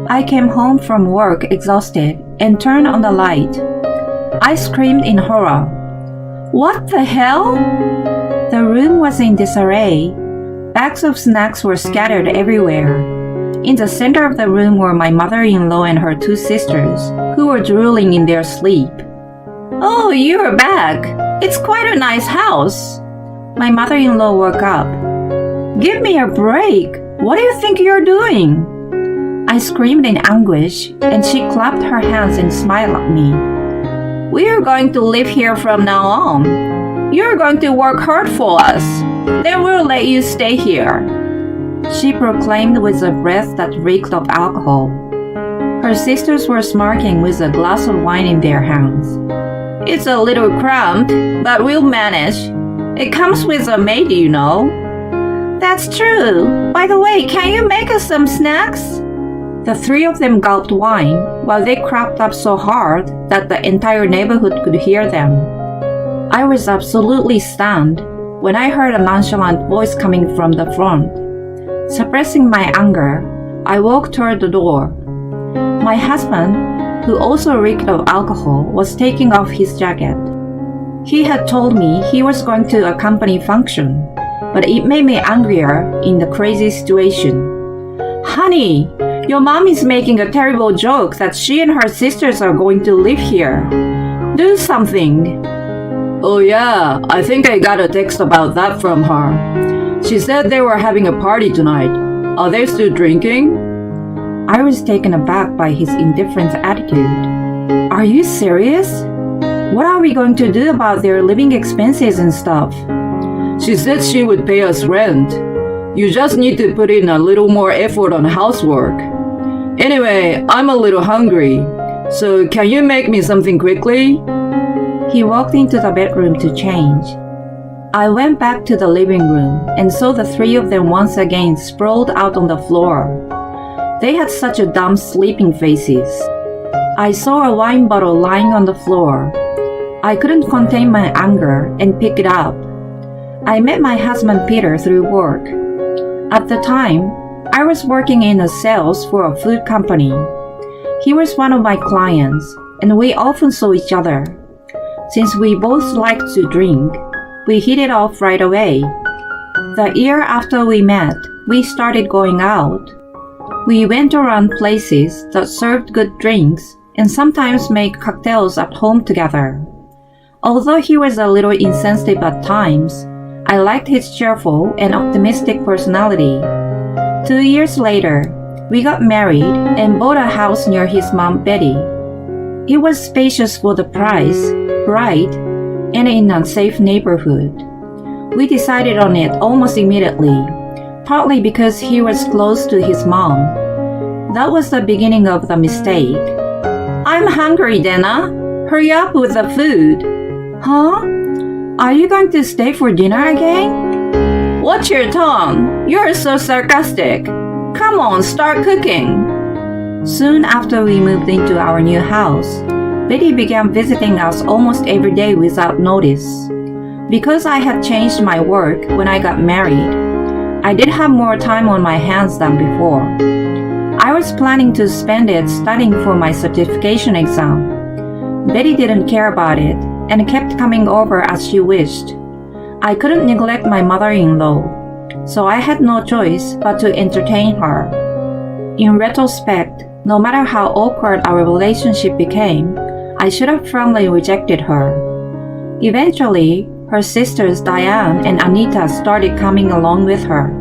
I came home from work exhausted and turned on the light. I screamed in horror. What the hell? The room was in disarray. Bags of snacks were scattered everywhere. In the center of the room were my mother-in-law and her two sisters, who were drooling in their sleep. Oh, you're back. It's quite a nice house. My mother-in-law woke up. Give me a break. What do you think you're doing? I screamed in anguish, and she clapped her hands and smiled at me. We're going to live here from now on. You're going to work hard for us. Then we'll let you stay here. She proclaimed with a breath that reeked of alcohol. Her sisters were smirking with a glass of wine in their hands. It's a little cramped, but we'll manage. It comes with a maid, you know. That's true. By the way, can you make us some snacks? The three of them gulped wine while they crapped up so hard that the entire neighborhood could hear them. I was absolutely stunned when I heard a nonchalant voice coming from the front. Suppressing my anger, I walked toward the door. My husband, who also reeked of alcohol, was taking off his jacket. He had told me he was going to a company function, but it made me angrier in the crazy situation. Honey, your mom is making a terrible joke that she and her sisters are going to live here. Do something. Oh yeah, I think I got a text about that from her. She said they were having a party tonight. Are they still drinking? I was taken aback by his indifferent attitude. Are you serious? What are we going to do about their living expenses and stuff? She said she would pay us rent. You just need to put in a little more effort on housework. Anyway, I'm a little hungry, so can you make me something quickly? He walked into the bedroom to change. I went back to the living room and saw the three of them once again sprawled out on the floor. They had such a dumb sleeping faces. I saw a wine bottle lying on the floor. I couldn't contain my anger and pick it up. I met my husband Peter through work. At the time, I was working in the sales for a food company. He was one of my clients, and we often saw each other. Since we both liked to drink, we hit it off right away. The year after we met, we started going out. We went around places that served good drinks and sometimes made cocktails at home together. Although he was a little insensitive at times, I liked his cheerful and optimistic personality. 2 years later, we got married and bought a house near his mom, Betty. It was spacious for the price, bright, and in a safe neighborhood. We decided on it almost immediately, partly because he was close to his mom. That was the beginning of the mistake. I'm hungry, Dana. Hurry up with the food. Huh? Are you going to stay for dinner again? Watch your tongue. You're so sarcastic. Come on, start cooking. Soon after we moved into our new house, Betty began visiting us almost every day without notice. Because I had changed my work when I got married, I did have more time on my hands than before. I was planning to spend it studying for my certification exam. Betty didn't care about it and kept coming over as she wished. I couldn't neglect my mother-in-law, so I had no choice but to entertain her. In retrospect, no matter how awkward our relationship became, I should have firmly rejected her. Eventually, her sisters Diane and Anita started coming along with her.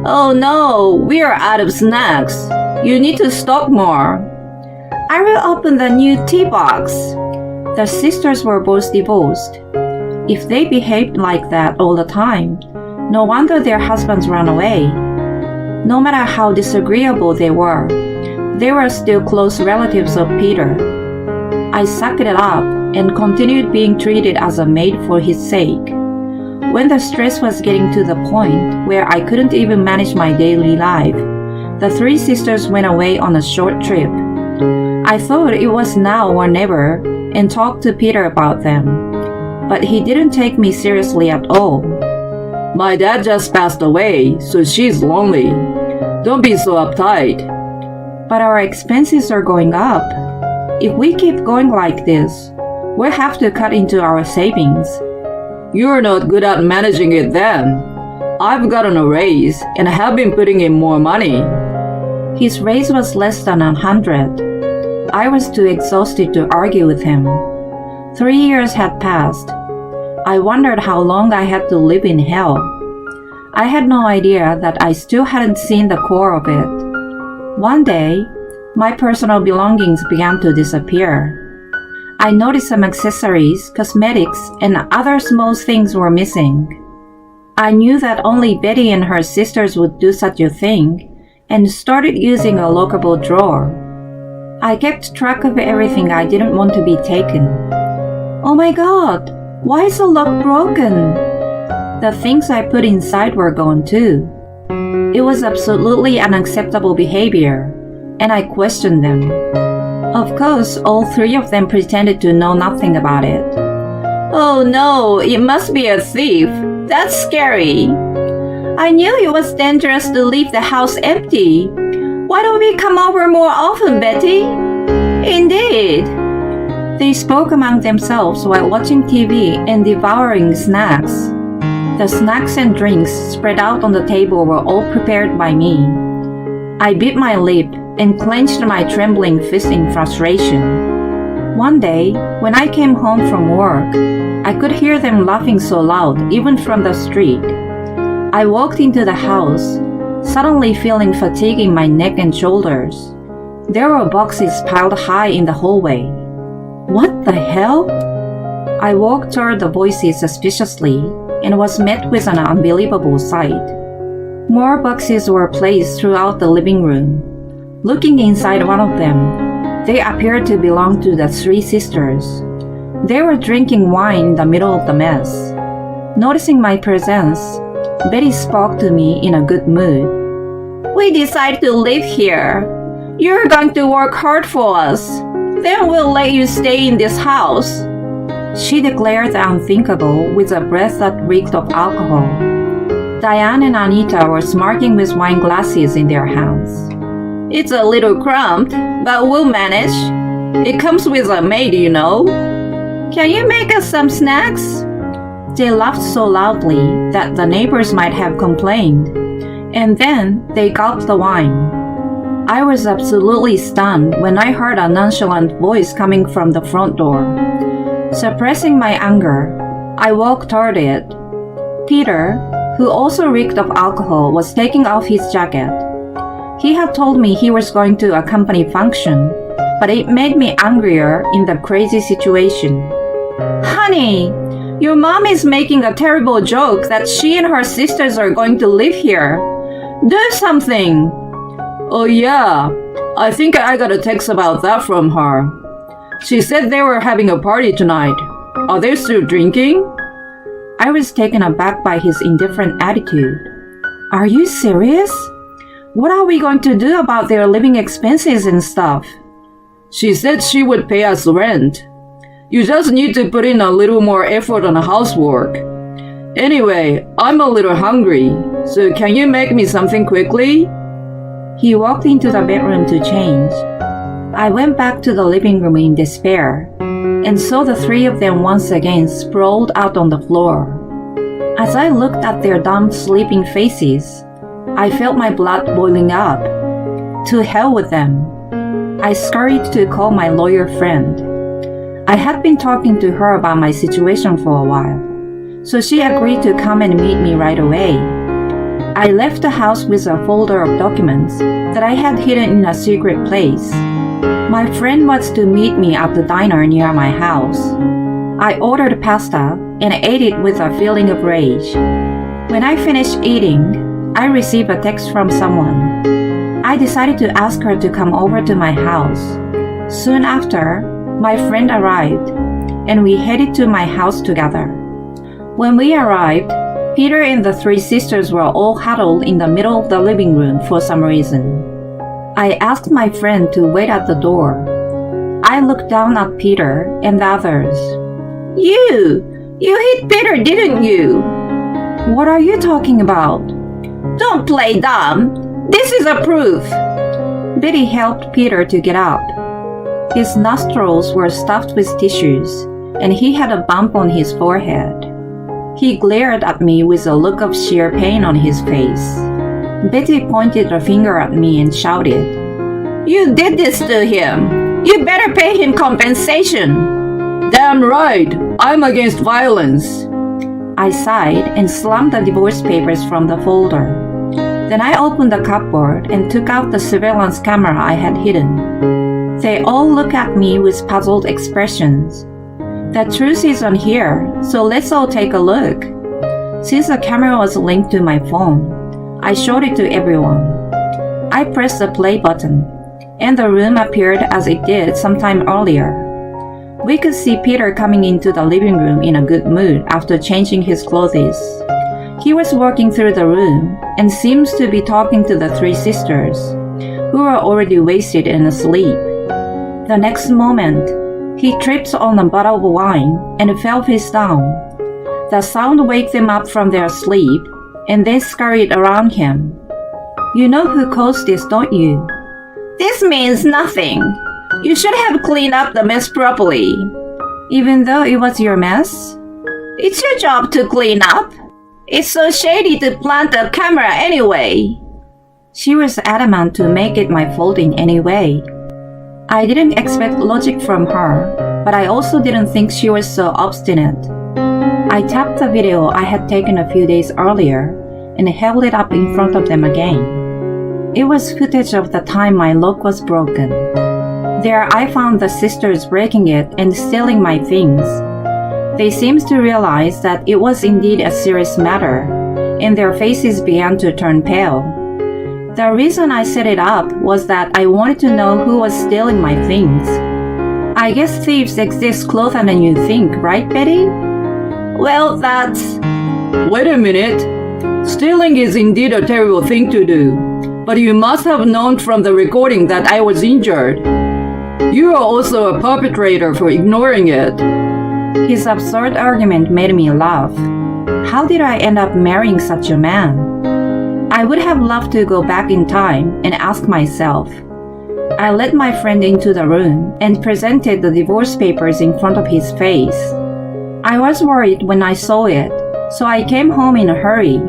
Oh no, we are out of snacks. You need to stock more. I will open the new tea box. The sisters were both divorced. If they behaved like that all the time, no wonder their husbands ran away. No matter how disagreeable they were still close relatives of Peter. I sucked it up and continued being treated as a maid for his sake. When the stress was getting to the point where I couldn't even manage my daily life, the three sisters went away on a short trip. I thought it was now or never and talked to Peter about them, but he didn't take me seriously at all. My dad just passed away, so she's lonely. Don't be so uptight. But our expenses are going up. If we keep going like this, we'll have to cut into our savings. You're not good at managing it then. I've gotten a raise and have been putting in more money. His raise was less than 100. I was too exhausted to argue with him. 3 years had passed. I wondered how long I had to live in hell. I had no idea that I still hadn't seen the core of it. One day, my personal belongings began to disappear. I noticed some accessories, cosmetics, and other small things were missing. I knew that only Betty and her sisters would do such a thing, and started using a lockable drawer. I kept track of everything I didn't want to be taken. Oh my god, why is the lock broken? The things I put inside were gone too. It was absolutely unacceptable behavior, and I questioned them. Of course, all 3 of them pretended to know nothing about it. Oh no, it must be a thief. That's scary. I knew it was dangerous to leave the house empty. Why don't we come over more often, Betty? Indeed. They spoke among themselves while watching TV and devouring snacks. The snacks and drinks spread out on the table were all prepared by me. I bit my lip and clenched my trembling fist in frustration. One day, when I came home from work, I could hear them laughing so loud, even from the street. I walked into the house, suddenly feeling fatigue in my neck and shoulders. There were boxes piled high in the hallway. What the hell? I walked toward the voices suspiciously and was met with an unbelievable sight. More boxes were placed throughout the living room. Looking inside one of them, they appeared to belong to the 3 sisters. They were drinking wine in the middle of the mess. Noticing my presence, Betty spoke to me in a good mood. We decided to live here. You're going to work hard for us. Then we'll let you stay in this house. She declared the unthinkable with a breath that reeked of alcohol. Diane and Anita were smirking with wine glasses in their hands. It's a little cramped, but we'll manage. It comes with a maid, you know. Can you make us some snacks? They laughed so loudly that the neighbors might have complained, and then they gulped the wine. I was absolutely stunned when I heard a nonchalant voice coming from the front door. Suppressing my anger, I walked toward it. Peter, who also reeked of alcohol, was taking off his jacket. He had told me he was going to a company function, but it made me angrier in the crazy situation. Honey, your mom is making a terrible joke that she and her sisters are going to live here. Do something. Oh yeah, I think I got a text about that from her. She said they were having a party tonight. Are they still drinking? I was taken aback by his indifferent attitude. Are you serious? What are we going to do about their living expenses and stuff? She said she would pay us rent. You just need to put in a little more effort on the housework. Anyway, I'm a little hungry, so can you make me something quickly? He walked into the bedroom to change. I went back to the living room in despair and saw the 3 of them once again sprawled out on the floor. As I looked at their dumb, sleeping faces, I felt my blood boiling up. To hell with them. I scurried to call my lawyer friend. I had been talking to her about my situation for a while, so she agreed to come and meet me right away. I left the house with a folder of documents that I had hidden in a secret place. My friend was to meet me at the diner near my house. I ordered pasta and ate it with a feeling of rage. When I finished eating, I received a text from someone. I decided to ask her to come over to my house. Soon after, my friend arrived, and we headed to my house together. When we arrived, Peter and the 3 sisters were all huddled in the middle of the living room for some reason. I asked my friend to wait at the door. I looked down at Peter and the others. You hit Peter, didn't you? What are you talking about? Don't play dumb. This is a proof. Betty helped Peter to get up. His nostrils were stuffed with tissues, and he had a bump on his forehead. He glared at me with a look of sheer pain on his face. Betty pointed a finger at me and shouted, "You did this to him! You better pay him compensation!" "Damn right! I'm against violence!" I sighed and slammed the divorce papers from the folder. Then I opened the cupboard and took out the surveillance camera I had hidden. They all looked at me with puzzled expressions. "The truth is on here, so let's all take a look." Since the camera was linked to my phone, I showed it to everyone. I pressed the play button, and the room appeared as it did sometime earlier. We could see Peter coming into the living room in a good mood after changing his clothes. He was walking through the room and seems to be talking to the three sisters, who were already wasted and asleep. The next moment, he tripped on a bottle of wine and fell face down. The sound waked them up from their sleep, and they scurried around him. "You know who caused this, don't you?" "This means nothing. You should have cleaned up the mess properly." "Even though it was your mess?" "It's your job to clean up. It's so shady to plant a camera anyway." She was adamant to make it my fault in any way. I didn't expect logic from her, but I also didn't think she was so obstinate. I tapped the video I had taken a few days earlier and held it up in front of them again. It was footage of the time my lock was broken. There I found the sisters breaking it and stealing my things. They seemed to realize that it was indeed a serious matter, and their faces began to turn pale. The reason I set it up was that I wanted to know who was stealing my things. I guess thieves exist closer than you think, right, Betty? Well, that's... Wait a minute. Stealing is indeed a terrible thing to do, but you must have known from the recording that I was injured. You are also a perpetrator for ignoring it. His absurd argument made me laugh. How did I end up marrying such a man? I would have loved to go back in time and ask myself. I led my friend into the room and presented the divorce papers in front of his face. I was worried when I saw it, so I came home in a hurry.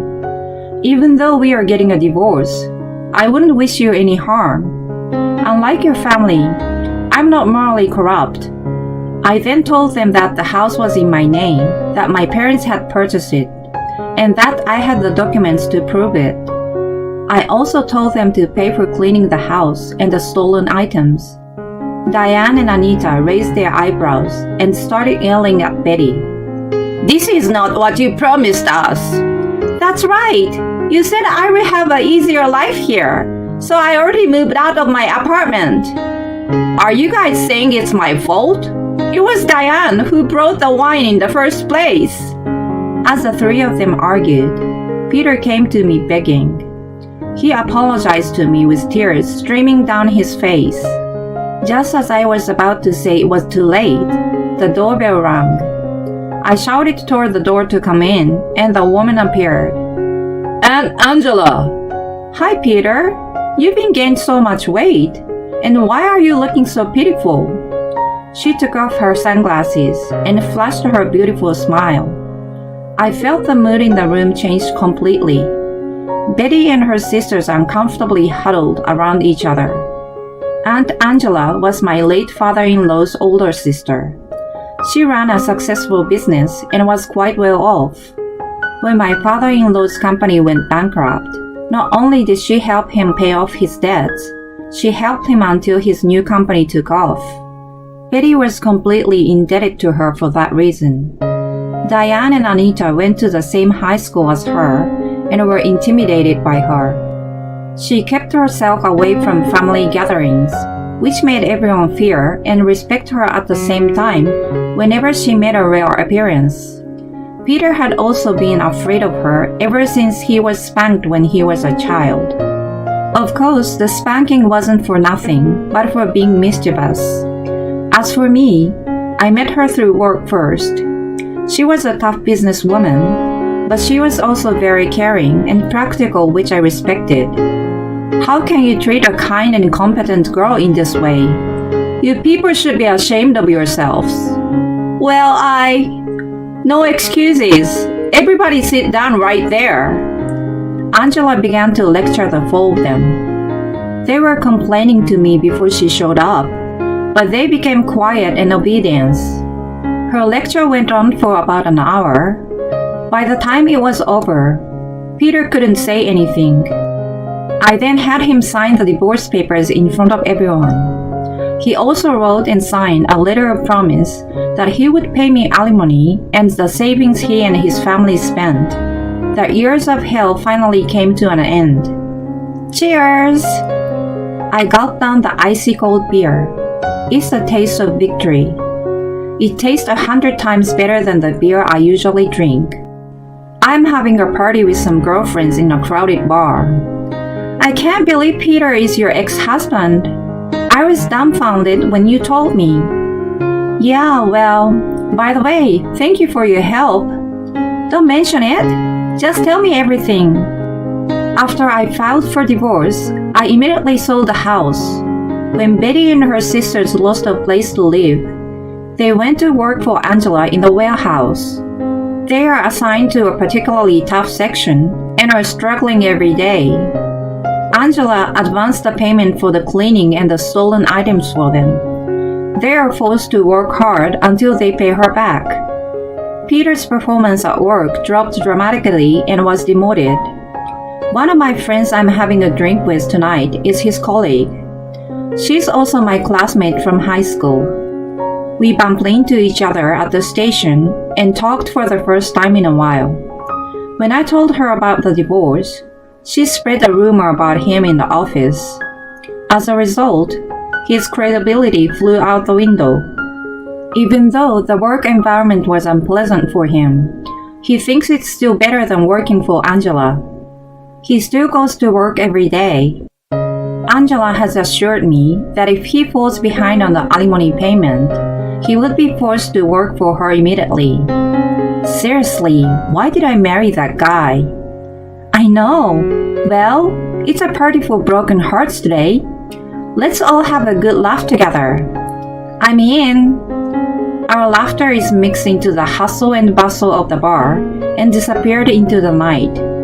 Even though we are getting a divorce, I wouldn't wish you any harm. Unlike your family, I'm not morally corrupt. I then told them that the house was in my name, that my parents had purchased it, and that I had the documents to prove it. I also told them to pay for cleaning the house and the stolen items. Diane and Anita raised their eyebrows and started yelling at Betty. "This is not what you promised us." "That's right. You said I would have an easier life here, so I already moved out of my apartment." "Are you guys saying it's my fault? It was Diane who brought the wine in the first place." As the three of them argued, Peter came to me begging. He apologized to me with tears streaming down his face. Just as I was about to say it was too late, the doorbell rang. I shouted toward the door to come in, and the woman appeared. "Aunt Angela!" "Hi, Peter. You've been gained so much weight. And why are you looking so pitiful?" She took off her sunglasses and flashed her beautiful smile. I felt the mood in the room changed completely. Betty and her sisters uncomfortably huddled around each other. Aunt Angela was my late father-in-law's older sister. She ran a successful business and was quite well off. When my father-in-law's company went bankrupt, not only did she help him pay off his debts, she helped him until his new company took off. Betty was completely indebted to her for that reason. Diane and Anita went to the same high school as her and were intimidated by her. She kept herself away from family gatherings, which made everyone fear and respect her at the same time whenever she made a rare appearance. Peter had also been afraid of her ever since he was spanked when he was a child. Of course, the spanking wasn't for nothing, but for being mischievous. As for me, I met her through work first. She was a tough businesswoman, but she was also very caring and practical, which I respected. How can you treat a kind and competent girl in this way? You people should be ashamed of yourselves. Well, No excuses. Everybody sit down right there. Angela began to lecture the four of them. They were complaining to me before she showed up, but they became quiet and obedient. Her lecture went on for about an hour. By the time it was over, Peter couldn't say anything. I then had him sign the divorce papers in front of everyone. He also wrote and signed a letter of promise that he would pay me alimony and the savings he and his family spent. The years of hell finally came to an end. Cheers! I gulped down the icy cold beer. It's the taste of victory. It tastes 100 times better than the beer I usually drink. I'm having a party with some girlfriends in a crowded bar. I can't believe Peter is your ex-husband. I was dumbfounded when you told me. Yeah, well, by the way, thank you for your help. Don't mention it. Just tell me everything. After I filed for divorce, I immediately sold the house. When Betty and her sisters lost a place to live, they went to work for Angela in the warehouse. They are assigned to a particularly tough section and are struggling every day. Angela advanced the payment for the cleaning and the stolen items for them. They are forced to work hard until they pay her back. Peter's performance at work dropped dramatically and was demoted. One of my friends I'm having a drink with tonight is his colleague. She's also my classmate from high school. We bumped into each other at the station and talked for the first time in a while. When I told her about the divorce, she spread a rumor about him in the office. As a result, his credibility flew out the window. Even though the work environment was unpleasant for him, he thinks it's still better than working for Angela. He still goes to work every day. Angela has assured me that if he falls behind on the alimony payment, he would be forced to work for her immediately. Seriously, why did I marry that guy? I know. Well, it's a party for broken hearts today. Let's all have a good laugh together. I'm in. Our laughter is mixed into the hustle and bustle of the bar and disappeared into the night.